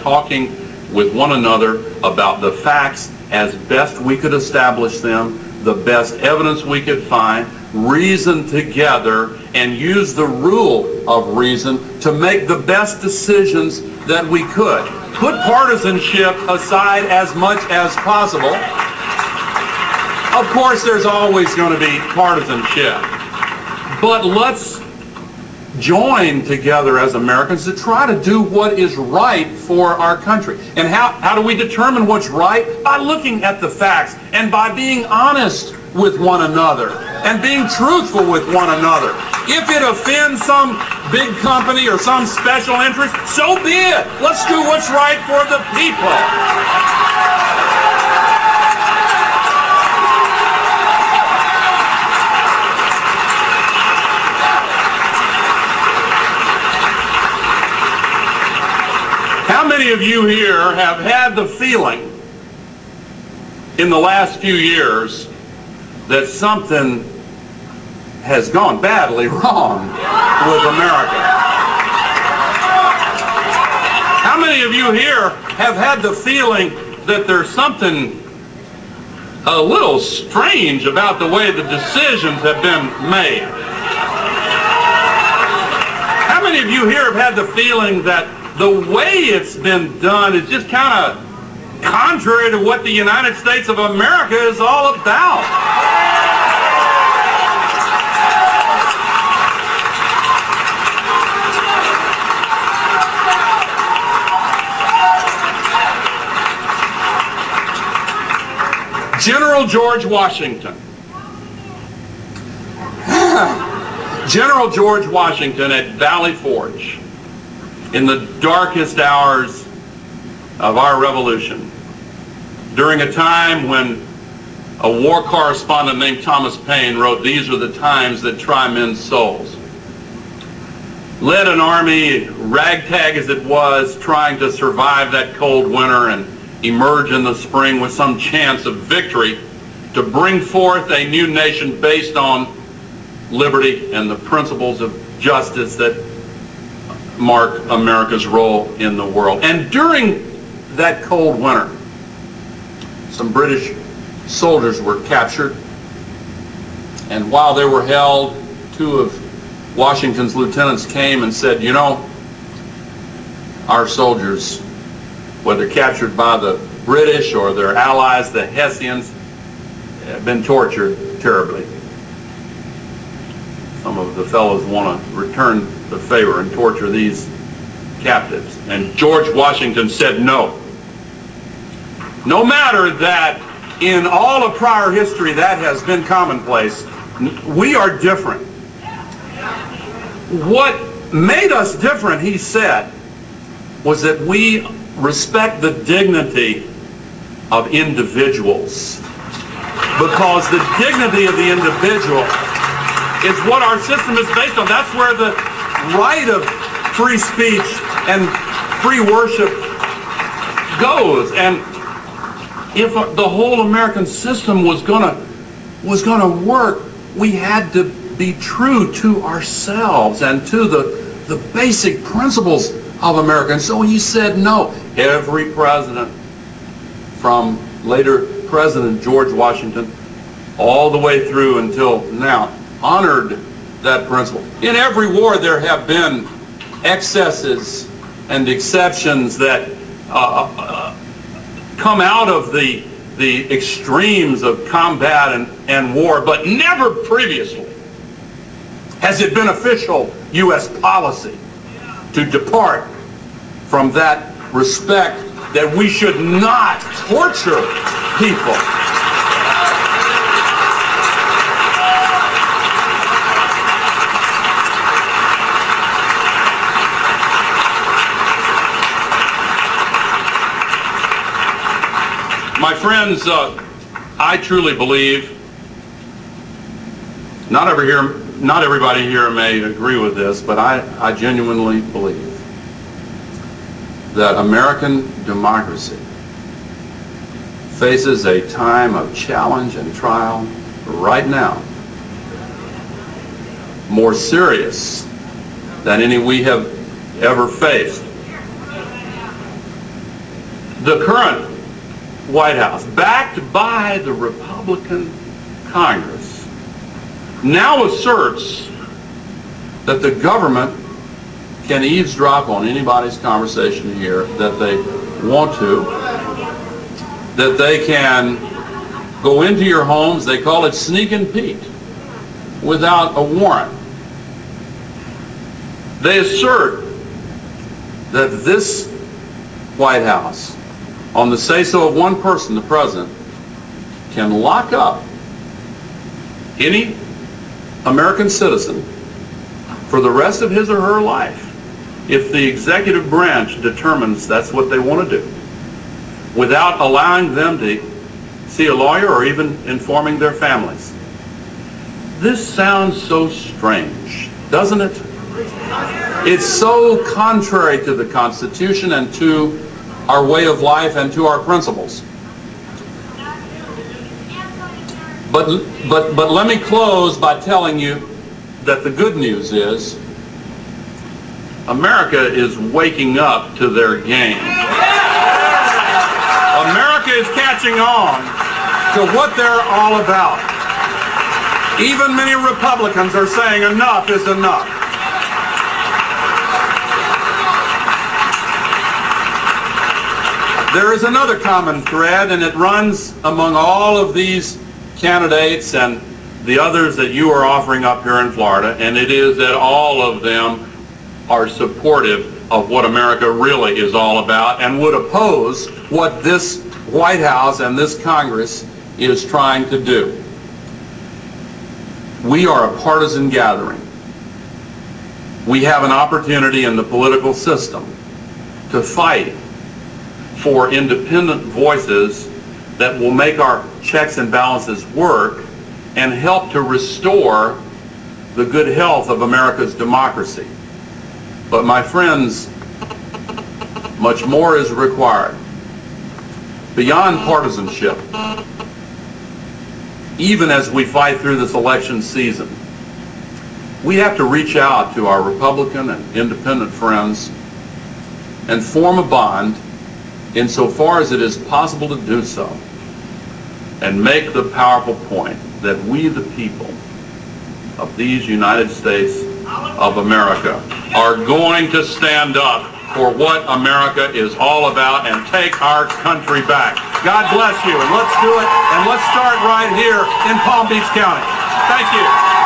talking with one another about the facts as best we could establish them, the best evidence we could find, reason together, and use the rule of reason to make the best decisions that we could. Put partisanship aside as much as possible. Of course, there's always going to be partisanship. But let's join together as Americans to try to do what is right for our country. And how do we determine what's right? By looking at the facts and by being honest with one another and being truthful with one another. If it offends some big company or some special interest, so be it. Let's do what's right for the people. How many of you here have had the feeling in the last few years that something has gone badly wrong with America? How many of you here have had the feeling that there's something a little strange about the way the decisions have been made? How many of you here have had the feeling that the way it's been done is just kind of contrary to what the United States of America is all about? General George Washington. General George Washington at Valley Forge, in the darkest hours of our revolution, during a time when a war correspondent named Thomas Paine wrote, "These are the times that try men's souls," led an army, ragtag as it was, trying to survive that cold winter and emerge in the spring with some chance of victory, to bring forth a new nation based on liberty and the principles of justice that mark America's role in the world. And during that cold winter, some British soldiers were captured, and while they were held, two of Washington's lieutenants came and said, "You know, our soldiers, whether captured by the British or their allies, the Hessians, have been tortured terribly. Some of the fellows want to return the favor and torture these captives." And George Washington said no. No matter that in all of prior history that has been commonplace, we are different. What made us different, he said, was that we respect the dignity of individuals, because the dignity of the individual is what our system is based on. That's where the right of free speech and free worship goes. And if the whole American system was gonna work, we had to be true to ourselves and to the basic principles of America. And so he said no. Every president, from later President George Washington all the way through until now, honored that principle. In every war there have been excesses and exceptions that come out of the extremes of combat and war, but never previously has it been official U.S. policy to depart from that respect, that we should not torture people. My friends, I truly believe, not everybody here may agree with this, but I genuinely believe that American democracy faces a time of challenge and trial right now, more serious than any we have ever faced. The current White House, backed by the Republican Congress, now asserts that the government can eavesdrop on anybody's conversation here that they want to, that they can go into your homes, they call it sneak and peek, without a warrant. They assert that this White House, on the say-so of one person, the president, can lock up any American citizen for the rest of his or her life if the executive branch determines that's what they want to do, without allowing them to see a lawyer or even informing their families. This sounds so strange, doesn't it? It's so contrary to the Constitution and to our way of life and to our principles. But let me close by telling you that the good news is America is waking up to their game. America is catching on to what they're all about. Even many Republicans are saying enough is enough. There is another common thread, and it runs among all of these candidates and the others that you are offering up here in Florida, and it is that all of them are supportive of what America really is all about and would oppose what this White House and this Congress is trying to do. We are a partisan gathering. We have an opportunity in the political system to fight for independent voices that will make our checks and balances work and help to restore the good health of America's democracy. But my friends, much more is required. Beyond partisanship, even as we fight through this election season, we have to reach out to our Republican and independent friends and form a bond insofar as it is possible to do so, and make the powerful point that we, the people of these United States of America, are going to stand up for what America is all about and take our country back. God bless you, and let's do it, and let's start right here in Palm Beach County. Thank you.